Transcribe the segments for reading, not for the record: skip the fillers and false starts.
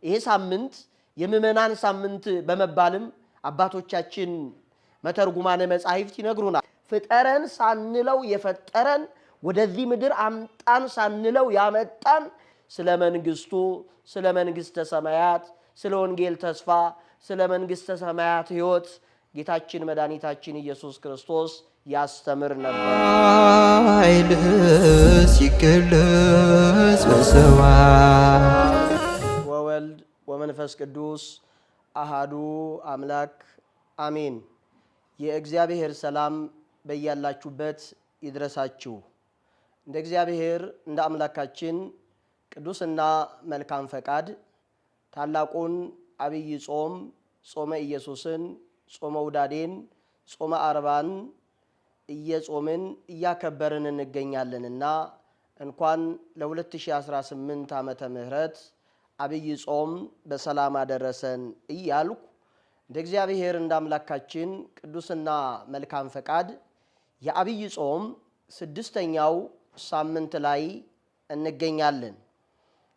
ይሄ ሳምንት የምእመናን ሳምንት በመባልም አባቶቻችን መተርጉማነ መጻሕፍት ይነግሩናል። ፍጠረን ሳንለው የፈጠረን ወደዚህ ምድር አምጣን ሳንለው ያመጣን ስለ መንግስቱ፣ ስለ መንግስተ ሰማያት፣ ስለ ወንጌል ተስፋ፣ ስለ መንግስተ ሰማያት ሕይወት ጌታችን መድኃኒታችን ኢየሱስ ክርስቶስ ያስተምር ነበር። ኃይልህ ሲገለጽ በሰማይ ወወልድ ወመንፈስ ቅዱስ አሃዱ አምላክ አሜን። የእግዚአብሔር ሰላም በያላችሁበት ይድረሳችሁ። እንደ እግዚአብሔር እንደ አምላካችን ቅዱስና መልካም ፈቃድ ታላቁን አብይ ጾም ጾመ ኢየሱስን፣ ጾመ ውዳዴን፣ ጾመ አርባን እየጾምን እያከበርን እንገኛለንና እንኳን ለ2018 ዓመተ ምህረት አብይ ጾም በሰላም አደረሰን እያልኩ እንደ እግዚአብሔር እንደ አምላካችን ቅዱስና መልካም ፈቃድ የአብይ ጾም ስድስተኛው ሳምንት ላይ እንገኛለን።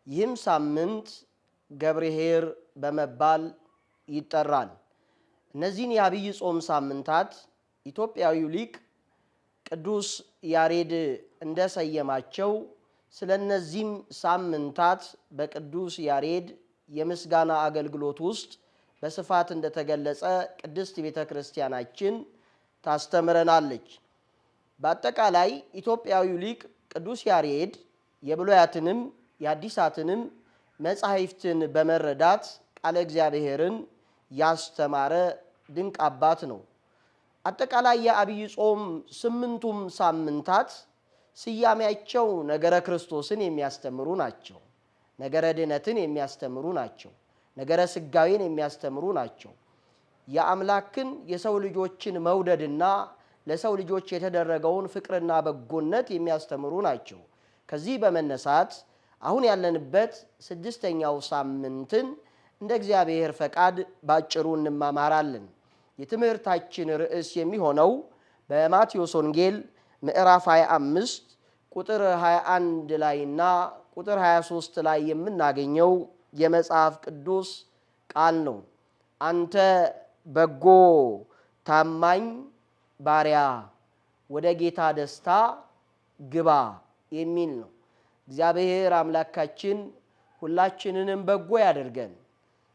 ይህም ሳምንት ገብርኄር በመባል ይጠራል። እነዚህን የአብይ ጾም ሳምንታት ኢትዮጵያዊው ሊቅ ቅዱስ ያሬድ እንደሰየማቸው ስለ እነዚህም ሳምንታት በቅዱስ ያሬድ የምስጋና አገልግሎት ውስጥ በስፋት እንደተገለጸ ቅድስት ቤተ ክርስቲያናችን ታስተምረናለች። በአጠቃላይ ኢትዮጵያዊው ሊቅ ቅዱስ ያሬድ የብሉያትንም የአዲሳትንም መጻሕፍትን በመረዳት ቃለ እግዚአብሔርን ያስተማረ ድንቅ አባት ነው። አጠቃላይ የአብይ ጾም ስምንቱም ሳምንታት ስያሜያቸው ነገረ ክርስቶስን የሚያስተምሩ ናቸው። ነገረ ድኅነትን የሚያስተምሩ ናቸው። ነገረ ሥጋዌን የሚያስተምሩ ናቸው። የአምላክን የሰው ልጆችን መውደድና ለሰው ልጆች የተደረገውን ፍቅርና በጎነት የሚያስተምሩ ናቸው። ከዚህ በመነሳት አሁን ያለንበት ስድስተኛው ሳምንትን እንደ እግዚአብሔር ፈቃድ ባጭሩ እንማማራለን። የትምህርታችን ርዕስ የሚሆነው በማቴዎስ ወንጌል ምዕራፍ 25 ቁጥር 21 ላይና ቁጥር 23 ላይ የምናገኘው የመጽሐፍ ቅዱስ ቃል ነው። አንተ በጎ ታማኝ ባሪያ ወደ ጌታ ደስታ ግባ የሚል ነው። እግዚአብሔር አምላካችን ሁላችንንም በጎ ያደርገን።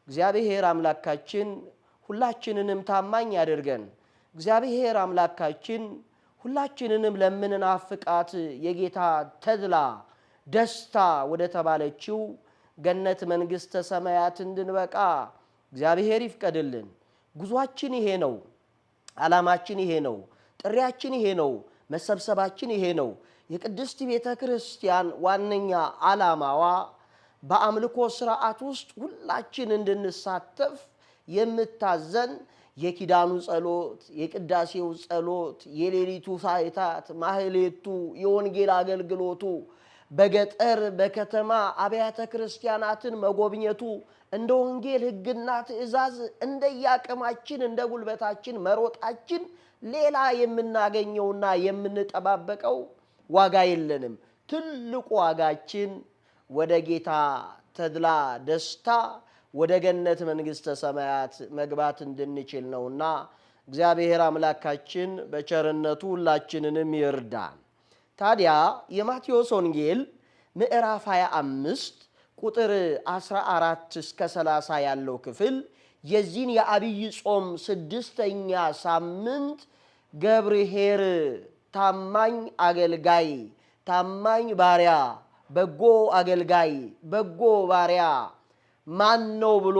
እግዚአብሔር አምላካችን ሁላችንንም ታማኝ ያደርገን። እግዚአብሔር አምላካችን ሁላችንንም ለምንናፍቃት የጌታ ተድላ ደስታ ወደ ተባለችው ገነት መንግሥተ ሰማያት እንድንበቃ እግዚአብሔር ይፍቀድልን። ጉዟችን ይሄ ነው። ዓላማችን ይሄ ነው። ጥሪያችን ይሄ ነው። መሰብሰባችን ይሄ ነው። የቅድስት ቤተ ክርስቲያን ዋነኛ ዓላማዋ በአምልኮ ስርዓት ውስጥ ሁላችን እንድንሳተፍ የምታዘን የኪዳኑ ጸሎት፣ የቅዳሴው ጸሎት፣ የሌሊቱ ሰዓታት፣ ማህሌቱ፣ የወንጌል አገልግሎቱ፣ በገጠር በከተማ አብያተ ክርስቲያናትን መጎብኘቱ፣ እንደ ወንጌል ሕግና ትእዛዝ እንደየአቅማችን እንደ ጉልበታችን መሮጣችን ሌላ የምናገኘውና የምንጠባበቀው ዋጋ የለንም። ትልቁ ዋጋችን ወደ ጌታ ተድላ ደስታ ወደ ገነት መንግሥተ ሰማያት መግባት እንድንችል ነውና እግዚአብሔር አምላካችን በቸርነቱ ሁላችንንም ይርዳን። ታዲያ የማቴዎስ ወንጌል ምዕራፍ 25 ቁጥር 14 እስከ 30 ያለው ክፍል የዚህን የአብይ ጾም ስድስተኛ ሳምንት ገብርኄር ታማኝ አገልጋይ፣ ታማኝ ባሪያ፣ በጎ አገልጋይ፣ በጎ ባሪያ ማን ነው ብሎ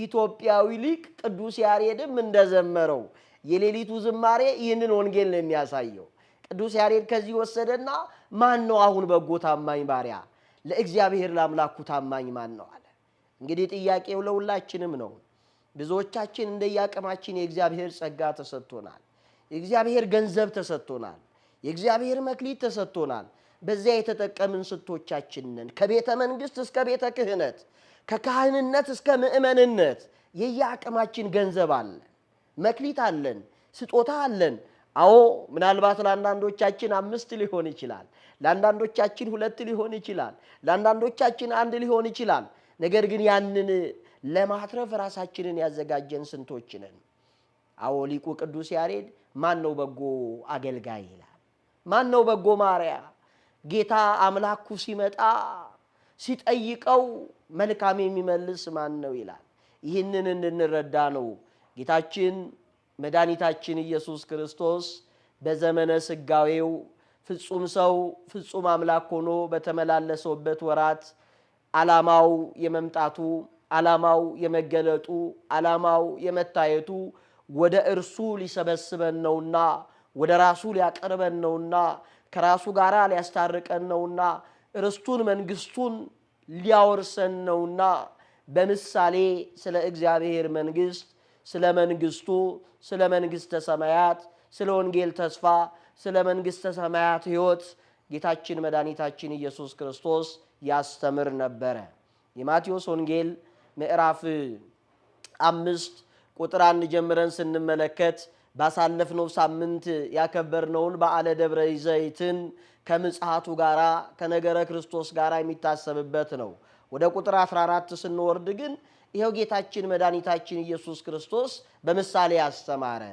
ኢትዮጵያዊ ሊቅ ቅዱስ ያሬድም እንደዘመረው የሌሊቱ ዝማሬ ይህንን ወንጌል ነው የሚያሳየው። ቅዱስ ያሬድ ከዚህ ወሰደና ማን ነው አሁን በጎ ታማኝ ባሪያ፣ ለእግዚአብሔር ለአምላኩ ታማኝ ማን ነው አለ። እንግዲህ ጥያቄው ለሁላችንም ነው። ብዙዎቻችን እንደየአቅማችን የእግዚአብሔር ጸጋ ተሰጥቶናል። የእግዚአብሔር ገንዘብ ተሰጥቶናል። የእግዚአብሔር መክሊት ተሰጥቶናል። በዚያ የተጠቀምን ስቶቻችን ነን። ከቤተ መንግሥት እስከ ቤተ ክህነት፣ ከካህንነት እስከ ምእመንነት የየአቅማችን ገንዘብ አለን፣ መክሊት አለን፣ ስጦታ አለን። አዎ ምናልባት ለአንዳንዶቻችን 5 ሊሆን ይችላል፣ ለአንዳንዶቻችን 2 ሊሆን ይችላል፣ ለአንዳንዶቻችን 1 ሊሆን ይችላል። ነገር ግን ያንን ለማትረፍ ራሳችንን ያዘጋጀን ስንቶች ነን? አዎ ሊቁ ቅዱስ ያሬድ ማን ነው በጎ አገልጋይ ይላል። ማን ነው በጎ ማርያ? ጌታ አምላኩ ሲመጣ ሲጠይቀው መልካም የሚመልስ ማን ነው ይላል። ይህንን እንድንረዳ ነው ጌታችን መድኃኒታችን ኢየሱስ ክርስቶስ በዘመነ ስጋዌው ፍጹም ሰው ፍጹም አምላክ ሆኖ በተመላለሰበት ወራት ዓላማው የመምጣቱ ዓላማው የመገለጡ ዓላማው የመታየቱ ወደ እርሱ ሊሰበስበን ነውና ወደ ራሱ ሊያቀርበን ነውና ከራሱ ጋር ሊያስታርቀን ነውና ርስቱን መንግስቱን ሊያወርሰን ነውና በምሳሌ ስለ እግዚአብሔር መንግስት ስለ መንግስቱ ስለ መንግስተ ሰማያት ስለ ወንጌል ተስፋ ስለ መንግስተ ሰማያት ሕይወት ጌታችን መድኃኒታችን ኢየሱስ ክርስቶስ ያስተምር ነበረ። የማቴዎስ ወንጌል ምዕራፍ 5 ቁጥር 1 ጀምረን ስንመለከት ባሳለፍነው ሳምንት ያከበርነውን በዓለ ደብረ ዘይትን ከምጽአቱ ጋራ ከነገረ ክርስቶስ ጋራ የሚታሰብበት ነው። ወደ ቁጥር 14 ስንወርድ ግን ይኸው ጌታችን መድኃኒታችን ኢየሱስ ክርስቶስ በምሳሌ ያስተማረ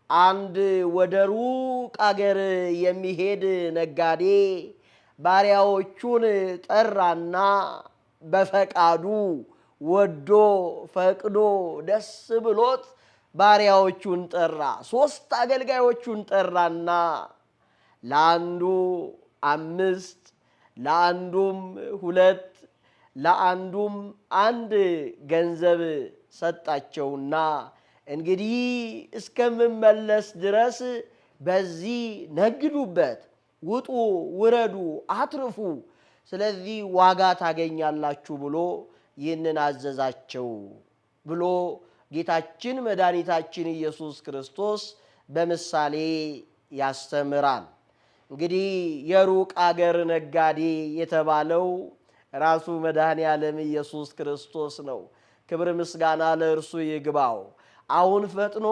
አንድ ወደ ሩቅ አገር የሚሄድ ነጋዴ ባሪያዎቹን ጠራና በፈቃዱ ወዶ ፈቅዶ ደስ ብሎት ባሪያዎቹን ጠራ። 3 አገልጋዮቹን ጠራና ለአንዱ 5 ለአንዱም 2 ለአንዱም 1 ገንዘብ ሰጣቸውና እንግዲህ እስከምመለስ ድረስ በዚህ ነግዱበት፣ ውጡ፣ ውረዱ፣ አትርፉ፣ ስለዚህ ዋጋ ታገኛላችሁ ብሎ ይህንን አዘዛቸው ብሎ ጌታችን መድኃኒታችን ኢየሱስ ክርስቶስ በምሳሌ ያስተምራል። እንግዲህ የሩቅ አገር ነጋዴ የተባለው ራሱ መድኃኔ ዓለም ኢየሱስ ክርስቶስ ነው። ክብር ምስጋና ለእርሱ ይግባው። አሁን ፈጥኖ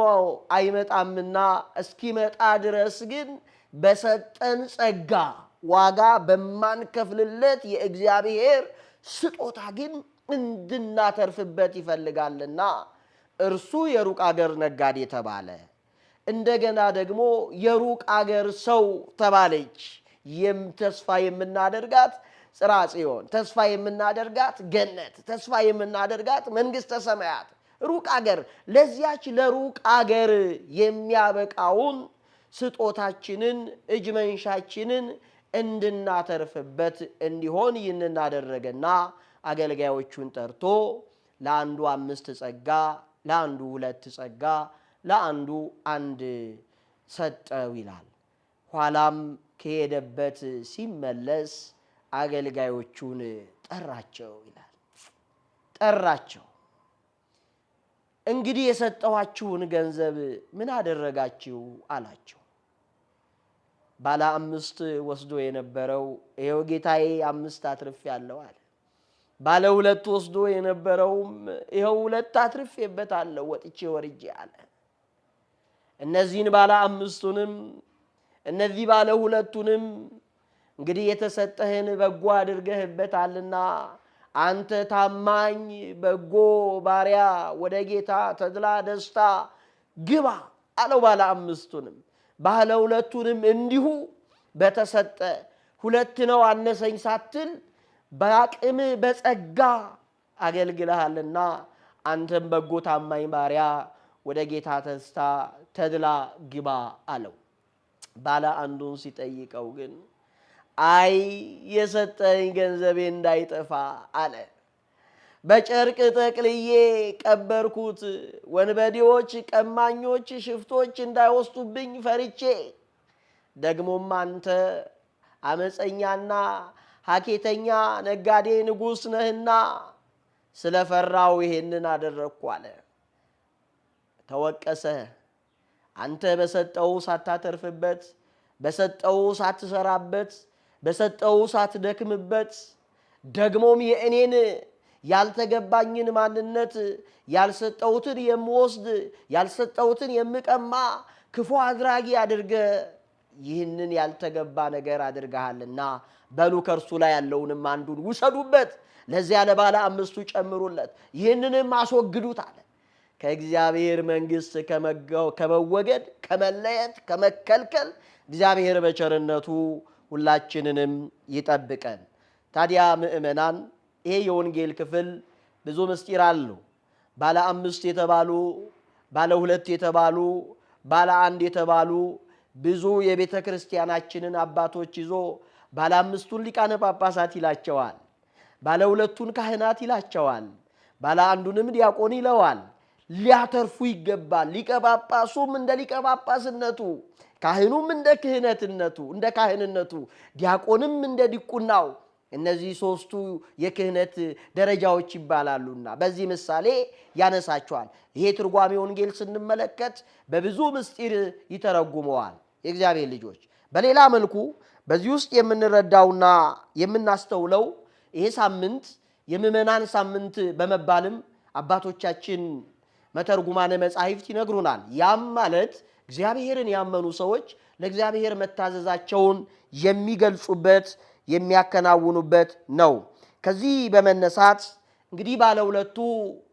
አይመጣምና እስኪመጣ ድረስ ግን በሰጠን ጸጋ ዋጋ በማንከፍልለት የእግዚአብሔር ስጦታ ግን እንድናተርፍበት ይፈልጋልና እርሱ የሩቅ አገር ነጋዴ ተባለ። እንደገና ደግሞ የሩቅ አገር ሰው ተባለች። ተስፋ የምናደርጋት ጽርሐ ጽዮን፣ ተስፋ የምናደርጋት ገነት፣ ተስፋ የምናደርጋት መንግሥተ ሰማያት ሩቅ አገር። ለዚያች ለሩቅ አገር የሚያበቃውን ስጦታችንን እጅ መንሻችንን እንድናተርፍበት እንዲሆን ይህንን አደረገና አገልጋዮቹን ጠርቶ ለአንዱ 5 ጸጋ፣ ለአንዱ 2 ጸጋ፣ ለአንዱ 1 ሰጠው ይላል። ኋላም ከሄደበት ሲመለስ አገልጋዮቹን ጠራቸው ይላል። ጠራቸው። እንግዲህ የሰጠኋችሁን ገንዘብ ምን አደረጋችሁ አላቸው። ባለ 5 ወስዶ የነበረው ይኸው ጌታዬ 5 አትርፌአለሁ አለ። ባለ 2 ወስዶ የነበረውም ይኸው 2 አትርፌበታለሁ ወጥቼ ወርጄ አለ። እነዚህን ባለ 5ቱንም እነዚህ ባለ 2ቱንም እንግዲህ የተሰጠህን በጎ አድርገህበታልና አንተ ታማኝ በጎ ባሪያ ወደ ጌታ ተድላ ደስታ ግባ አለው። ባለ 5ቱንም ባለ 2ቱንም እንዲሁ በተሰጠ 2 ነው አነሰኝ ሳትል በአቅም በጸጋ አገልግለሃልና አንተም በጎ ታማኝ ባሪያ ወደ ጌታ ደስታ ተድላ ግባ አለው። ባለ 1ዱን ሲጠይቀው ግን አይ የሰጠኝ ገንዘቤ እንዳይጠፋ አለ። በጨርቅ ጠቅልዬ ቀበርኩት፣ ወንበዴዎች፣ ቀማኞች፣ ሽፍቶች እንዳይወስዱብኝ ፈርቼ። ደግሞም አንተ አመፀኛና ሐኬተኛ ነጋዴ ንጉሥ ነህና ስለፈራው ይሄንን አደረግኩ አለ። ተወቀሰ። አንተ በሰጠው ሳታተርፍበት፣ በሰጠው ሳትሰራበት፣ በሰጠው ሳትደክምበት፣ ደግሞም የእኔን ያልተገባኝን ማንነት ያልሰጠውትን የምወስድ ያልሰጠውትን የምቀማ ክፉ አድራጊ አድርገ ይህንን ያልተገባ ነገር አድርገሃልና በሉ ከርሱ ላይ ያለውንም አንዱን ውሰዱበት፣ ለዚያ ለባለ አምስቱ ጨምሩለት፣ ይህንንም አስወግዱት አለ። ከእግዚአብሔር መንግሥት ከመወገድ ከመለየት ከመከልከል እግዚአብሔር በቸርነቱ ሁላችንንም ይጠብቀን። ታዲያ ምእመናን ይሄ የወንጌል ክፍል ብዙ ምስጢር አለው። ባለ አምስት የተባሉ፣ ባለ ሁለት የተባሉ፣ ባለ አንድ የተባሉ ብዙ የቤተ ክርስቲያናችንን አባቶች ይዞ ባለ አምስቱን ሊቃነ ጳጳሳት ይላቸዋል፣ ባለ ሁለቱን ካህናት ይላቸዋል፣ ባለ አንዱንም ዲያቆን ይለዋል። ሊያተርፉ ይገባል። ሊቀ ጳጳሱም እንደ ሊቀ ጳጳስነቱ፣ ካህኑም እንደ ክህነትነቱ እንደ ካህንነቱ፣ ዲያቆንም እንደ ዲቁናው እነዚህ ሶስቱ የክህነት ደረጃዎች ይባላሉና በዚህ ምሳሌ ያነሳቸዋል። ይሄ ትርጓሜ ወንጌል ስንመለከት በብዙ ምስጢር ይተረጉመዋል። የእግዚአብሔር ልጆች በሌላ መልኩ በዚህ ውስጥ የምንረዳውና የምናስተውለው ይሄ ሳምንት የምዕመናን ሳምንት በመባልም አባቶቻችን መተርጉማነ መጻሕፍት ይነግሩናል። ያም ማለት እግዚአብሔርን ያመኑ ሰዎች ለእግዚአብሔር መታዘዛቸውን የሚገልጹበት የሚያከናውኑበት ነው። ከዚህ በመነሳት እንግዲህ ባለ ሁለቱ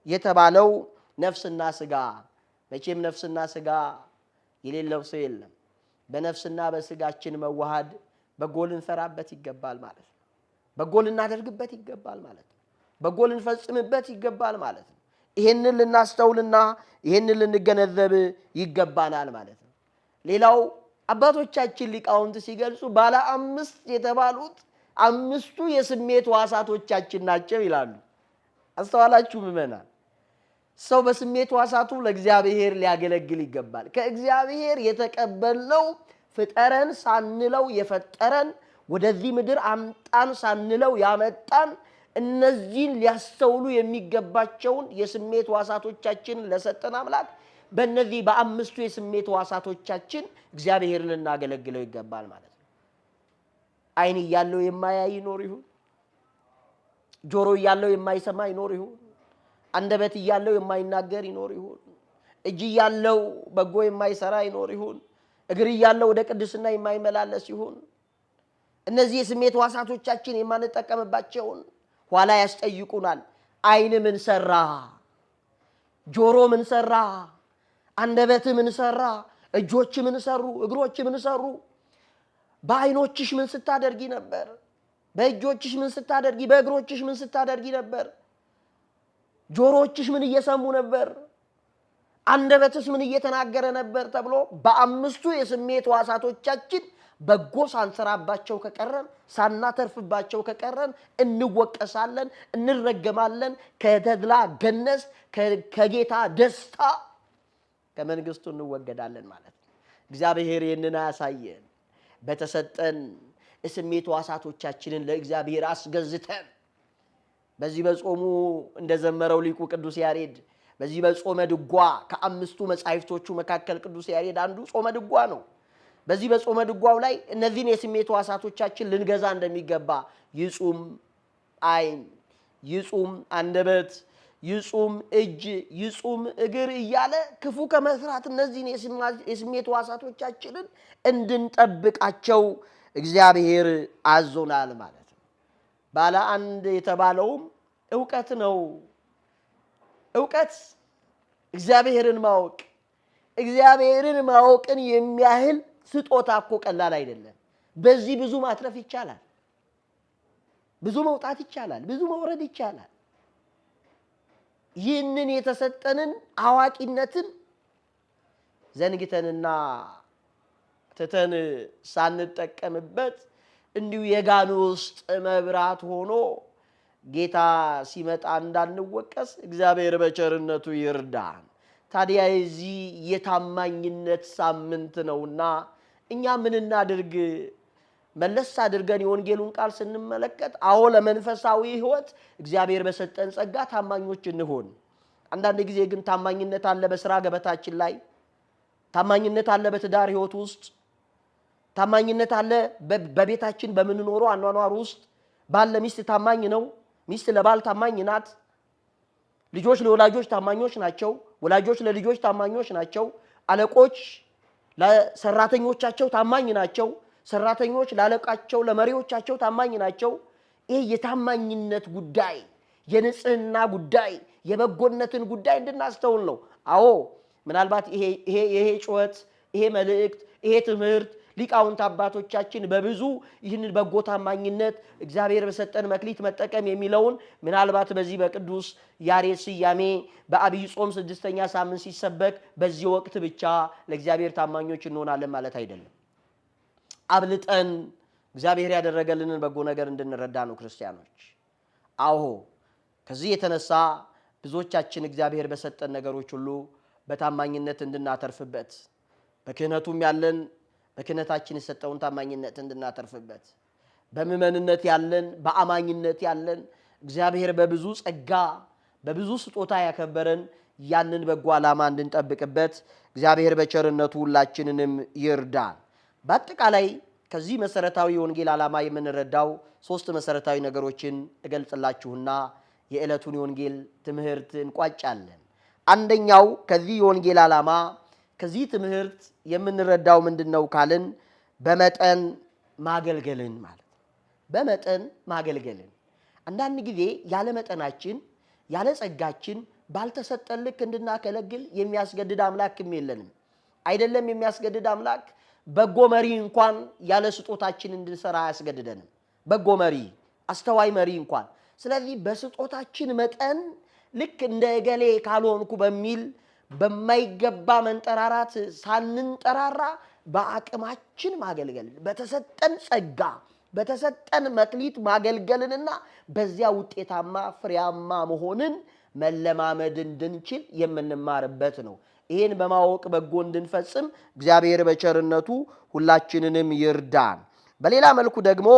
የተባለው ነፍስና ስጋ፣ መቼም ነፍስና ስጋ የሌለው ሰው የለም። በነፍስና በስጋችን መዋሃድ በጎ ልንሰራበት ይገባል ማለት ነው። በጎ ልናደርግበት ይገባል ማለት ነው። በጎ ልንፈጽምበት ይገባል ማለት ነው። ይሄንን ልናስተውልና ይሄንን ልንገነዘብ ይገባናል ማለት ነው። ሌላው አባቶቻችን ሊቃውንት ሲገልጹ ባለ አምስት የተባሉት አምስቱ የስሜት ዋሳቶቻችን ናቸው ይላሉ። አስተዋላችሁ ምእመናን? ሰው በስሜት ዋሳቱ ለእግዚአብሔር ሊያገለግል ይገባል። ከእግዚአብሔር የተቀበልነው ፍጠረን ሳንለው የፈጠረን ወደዚህ ምድር አምጣን ሳንለው ያመጣን እነዚህን ሊያስተውሉ የሚገባቸውን የስሜት ዋሳቶቻችንን ለሰጠን አምላክ በእነዚህ በአምስቱ የስሜት ዋሳቶቻችን እግዚአብሔርን ልናገለግለው ይገባል ማለት ነው። ዓይን እያለው የማያይ ይኖር ይሁን፣ ጆሮ እያለው የማይሰማ ይኖር ይሁን፣ አንደበት እያለው የማይናገር ይኖር ይሁን፣ እጅ እያለው በጎ የማይሰራ ይኖር ይሁን፣ እግር እያለው ወደ ቅድስና የማይመላለስ ይሁን፣ እነዚህ የስሜት ዋሳቶቻችን የማንጠቀምባቸውን ኋላ ያስጠይቁናል። ዓይን ምን ሰራ? ጆሮ ምን ሰራ? አንደበት ምን ሰራ? እጆች ምን ሰሩ? እግሮች ምን ሰሩ? በዓይኖችሽ ምን ስታደርጊ ነበር? በእጆችሽ ምን ስታደርጊ? በእግሮችሽ ምን ስታደርጊ ነበር? ጆሮችሽ ምን እየሰሙ ነበር? አንደበትሽ ምን እየተናገረ ነበር? ተብሎ በአምስቱ የስሜት ዋሳቶቻችን በጎ ሳንሰራባቸው ከቀረን ሳናተርፍባቸው ከቀረን እንወቀሳለን፣ እንረገማለን። ከተድላ ገነስ ከጌታ ደስታ ከመንግስቱ እንወገዳለን ማለት ነው። እግዚአብሔር ይህንን አያሳየን። በተሰጠን የስሜት ዋሳቶቻችንን ለእግዚአብሔር አስገዝተን በዚህ በጾሙ እንደዘመረው ሊቁ ቅዱስ ያሬድ በዚህ በጾመ ድጓ ከአምስቱ መጻሕፍቶቹ መካከል ቅዱስ ያሬድ አንዱ ጾመ ድጓ ነው። በዚህ በጾመ ድጓው ላይ እነዚህን የስሜት ዋሳቶቻችን ልንገዛ እንደሚገባ ይጹም ዓይን፣ ይጹም አንደበት፣ ይጹም እጅ፣ ይጹም እግር እያለ ክፉ ከመስራት እነዚህን የስሜት ዋሳቶቻችንን እንድንጠብቃቸው እግዚአብሔር አዞናል ማለት ነው። ባለ አንድ የተባለውም ዕውቀት ነው። ዕውቀት እግዚአብሔርን ማወቅ፣ እግዚአብሔርን ማወቅን የሚያህል ስጦታ እኮ ቀላል አይደለም። በዚህ ብዙ ማትረፍ ይቻላል፣ ብዙ መውጣት ይቻላል፣ ብዙ መውረድ ይቻላል። ይህንን የተሰጠንን አዋቂነትን ዘንግተንና ትተን ሳንጠቀምበት እንዲሁ የጋን ውስጥ መብራት ሆኖ ጌታ ሲመጣ እንዳንወቀስ እግዚአብሔር በቸርነቱ ይርዳን። ታዲያ የዚህ የታማኝነት ሳምንት ነውና እኛ ምን እናድርግ? መለስ አድርገን የወንጌሉን ቃል ስንመለከት አዎ ለመንፈሳዊ ሕይወት እግዚአብሔር በሰጠን ጸጋ ታማኞች እንሆን። አንዳንድ ጊዜ ግን ታማኝነት አለ በስራ ገበታችን ላይ፣ ታማኝነት አለ በትዳር ሕይወት ውስጥ፣ ታማኝነት አለ በቤታችን በምንኖረው አኗኗር ውስጥ። ባል ለሚስት ታማኝ ነው፣ ሚስት ለባል ታማኝ ናት። ልጆች ለወላጆች ታማኞች ናቸው፣ ወላጆች ለልጆች ታማኞች ናቸው። አለቆች ለሰራተኞቻቸው ታማኝ ናቸው። ሰራተኞች ላለቃቸው ለመሪዎቻቸው ታማኝ ናቸው። ይሄ የታማኝነት ጉዳይ፣ የንጽህና ጉዳይ፣ የበጎነትን ጉዳይ እንድናስተውል ነው። አዎ ምናልባት ይሄ ጩኸት፣ ይሄ መልእክት፣ ይሄ ትምህርት ሊቃውንት አባቶቻችን በብዙ ይህንን በጎ ታማኝነት እግዚአብሔር በሰጠን መክሊት መጠቀም የሚለውን ምናልባት በዚህ በቅዱስ ያሬድ ስያሜ በአብይ ጾም 6ኛ ሳምንት ሲሰበክ በዚህ ወቅት ብቻ ለእግዚአብሔር ታማኞች እንሆናለን ማለት አይደለም። አብልጠን እግዚአብሔር ያደረገልንን በጎ ነገር እንድንረዳ ነው ክርስቲያኖች። አዎ ከዚህ የተነሳ ብዙዎቻችን እግዚአብሔር በሰጠን ነገሮች ሁሉ በታማኝነት እንድናተርፍበት፣ በክህነቱም ያለን በክህነታችን የሰጠውን ታማኝነት እንድናተርፍበት፣ በምእመንነት ያለን በአማኝነት ያለን እግዚአብሔር በብዙ ጸጋ በብዙ ስጦታ ያከበረን ያንን በጎ ዓላማ እንድንጠብቅበት እግዚአብሔር በቸርነቱ ሁላችንንም ይርዳን። በአጠቃላይ ከዚህ መሰረታዊ የወንጌል ዓላማ የምንረዳው 3 መሰረታዊ ነገሮችን እገልጽላችሁና የዕለቱን የወንጌል ትምህርት እንቋጫለን። አንደኛው ከዚህ የወንጌል ዓላማ ከዚህ ትምህርት የምንረዳው ምንድነው ካልን በመጠን ማገልገልን ማለት ነው። በመጠን ማገልገልን። አንዳንድ ጊዜ ያለ መጠናችን ያለ ጸጋችን ባልተሰጠን ልክ እንድናገለግል የሚያስገድድ አምላክም የለንም። አይደለም የሚያስገድድ አምላክ በጎ መሪ እንኳን ያለ ስጦታችን እንድንሰራ አያስገድደንም። በጎ መሪ፣ አስተዋይ መሪ እንኳን። ስለዚህ በስጦታችን መጠን ልክ እንደ እገሌ ካልሆንኩ በሚል በማይገባ መንጠራራት ሳንንጠራራ በአቅማችን ማገልገል፣ በተሰጠን ጸጋ በተሰጠን መክሊት ማገልገልንና በዚያ ውጤታማ ፍሬያማ መሆንን መለማመድ እንድንችል የምንማርበት ነው። ይህን በማወቅ በጎ እንድንፈጽም እግዚአብሔር በቸርነቱ ሁላችንንም ይርዳን። በሌላ መልኩ ደግሞ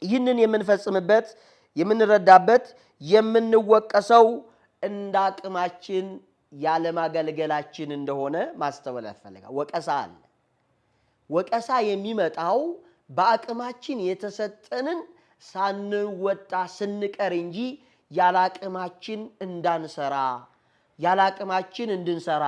ይህንን የምንፈጽምበት የምንረዳበት የምንወቀሰው እንደ አቅማችን ያለማገልገላችን እንደሆነ ማስተዋል ያስፈልጋል። ወቀሳ አለ። ወቀሳ የሚመጣው በአቅማችን የተሰጠንን ሳንወጣ ስንቀር እንጂ ያላቅማችን እንዳንሰራ፣ ያላቅማችን እንድንሰራ፣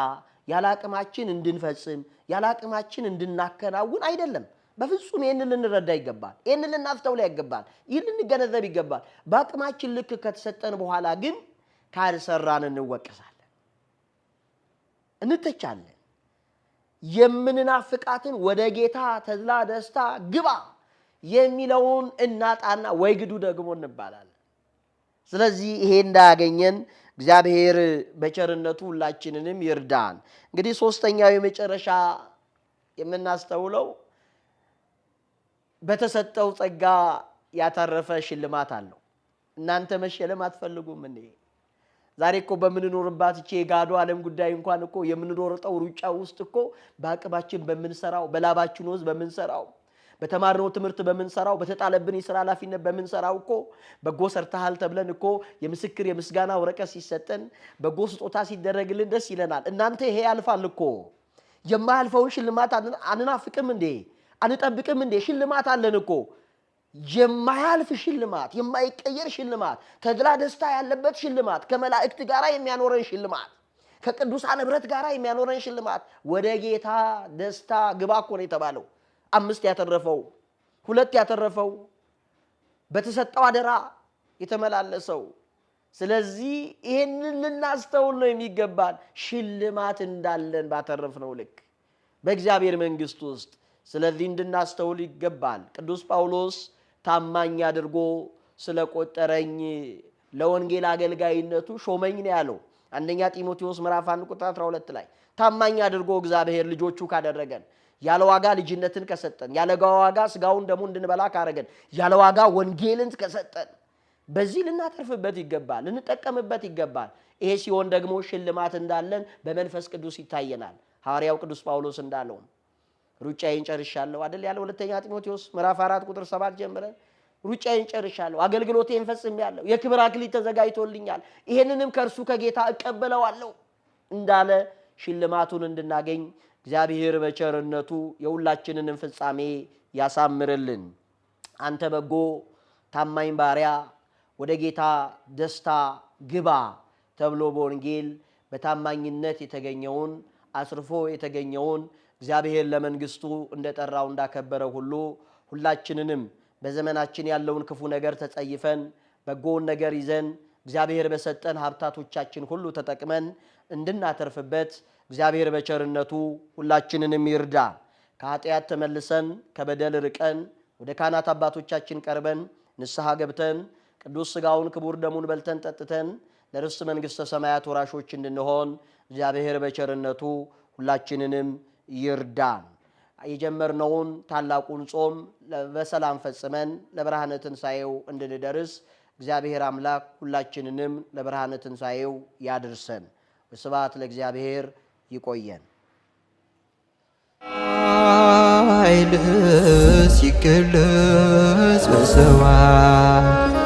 ያላቅማችን እንድንፈጽም፣ ያላቅማችን እንድናከናውን አይደለም። በፍጹም ይህንን ልንረዳ ይገባል። ይህንን ልናስተውል ይገባል። ይህን ልንገነዘብ ይገባል። በአቅማችን ልክ ከተሰጠን በኋላ ግን ካልሰራን እንወቀሳለን፣ እንተቻለን። የምንናፍቃትን ወደ ጌታ ተድላ ደስታ ግባ የሚለውን እናጣና ወይ ግዱ ደግሞ እንባላለን። ስለዚህ ይሄ እንዳያገኘን እግዚአብሔር በቸርነቱ ሁላችንንም ይርዳን። እንግዲህ ሶስተኛው የመጨረሻ የምናስተውለው በተሰጠው ጸጋ ያተረፈ ሽልማት አለው። እናንተ መሸለም አትፈልጉም እንዴ? ዛሬ እኮ በምንኖርባት እቺ የጋዶ ዓለም ጉዳይ እንኳን እኮ የምንሮጠው ሩጫ ውስጥ እኮ በአቅማችን በምንሰራው በላባችን ወዝ በምንሰራው በተማርነው ትምህርት በምንሰራው በተጣለብን የሥራ ኃላፊነት በምንሰራው እኮ በጎ ሰርተሃል ተብለን እኮ የምስክር የምስጋና ወረቀት ሲሰጠን በጎ ስጦታ ሲደረግልን ደስ ይለናል። እናንተ ይሄ ያልፋል እኮ። የማያልፈውን ሽልማት አንናፍቅም እንዴ? አንጠብቅም እንዴ? ሽልማት አለን እኮ። የማያልፍ ሽልማት፣ የማይቀየር ሽልማት፣ ተድላ ደስታ ያለበት ሽልማት፣ ከመላእክት ጋር የሚያኖረን ሽልማት፣ ከቅዱሳን ኅብረት ጋር የሚያኖረን ሽልማት። ወደ ጌታ ደስታ ግባ እኮ ነው የተባለው። 5 ያተረፈው 2 ያተረፈው በተሰጠው አደራ የተመላለሰው። ስለዚህ ይህንን ልናስተውል ነው የሚገባን፣ ሽልማት እንዳለን ባተረፍነው ልክ በእግዚአብሔር መንግሥት ውስጥ። ስለዚህ እንድናስተውል ይገባል። ቅዱስ ጳውሎስ ታማኝ አድርጎ ስለቆጠረኝ ለወንጌል አገልጋይነቱ ሾመኝ ነው ያለው። አንደኛ ጢሞቴዎስ ምዕራፍ 1 ቁጥር 12 ላይ ታማኝ አድርጎ እግዚአብሔር ልጆቹ ካደረገን፣ ያለ ዋጋ ልጅነትን ከሰጠን፣ ያለ ዋጋ ስጋውን ደሙ እንድንበላ ካረገን፣ ያለ ዋጋ ወንጌልን ከሰጠን፣ በዚህ ልናተርፍበት ይገባል፣ ልንጠቀምበት ይገባል። ይሄ ሲሆን ደግሞ ሽልማት እንዳለን በመንፈስ ቅዱስ ይታየናል። ሐዋርያው ቅዱስ ጳውሎስ እንዳለው ሩጫዬን ጨርሻለሁ አይደል ያለው። ሁለተኛ ጢሞቴዎስ ምዕራፍ 4 ቁጥር 7 ጀምረን ሩጫዬን ጨርሻለሁ፣ አገልግሎቴን ፈጽሜያለሁ፣ የክብር አክሊል ተዘጋጅቶልኛል፣ ይሄንንም ከእርሱ ከጌታ እቀበለዋለሁ እንዳለ ሽልማቱን እንድናገኝ እግዚአብሔር በቸርነቱ የሁላችንንም ፍጻሜ ያሳምርልን። አንተ በጎ ታማኝ ባሪያ ወደ ጌታ ደስታ ግባ ተብሎ በወንጌል በታማኝነት የተገኘውን አስርፎ የተገኘውን እግዚአብሔር ለመንግስቱ እንደጠራው እንዳከበረው ሁሉ ሁላችንንም በዘመናችን ያለውን ክፉ ነገር ተጸይፈን በጎውን ነገር ይዘን እግዚአብሔር በሰጠን ሀብታቶቻችን ሁሉ ተጠቅመን እንድናተርፍበት እግዚአብሔር በቸርነቱ ሁላችንንም ይርዳ። ከኃጢአት ተመልሰን ከበደል ርቀን ወደ ካህናት አባቶቻችን ቀርበን ንስሐ ገብተን ቅዱስ ሥጋውን ክቡር ደሙን በልተን ጠጥተን ለርስት መንግሥተ ሰማያት ወራሾች እንድንሆን እግዚአብሔር በቸርነቱ ሁላችንንም ይርዳን። የጀመርነውን ታላቁን ጾም በሰላም ፈጽመን ለብርሃነ ትንሣኤው እንድንደርስ እግዚአብሔር አምላክ ሁላችንንም ለብርሃነ ትንሣኤው ያድርሰን። ወስብሐት ለእግዚአብሔር። ይቆየን። ኃይልህ ሲገለጽ በሰማይ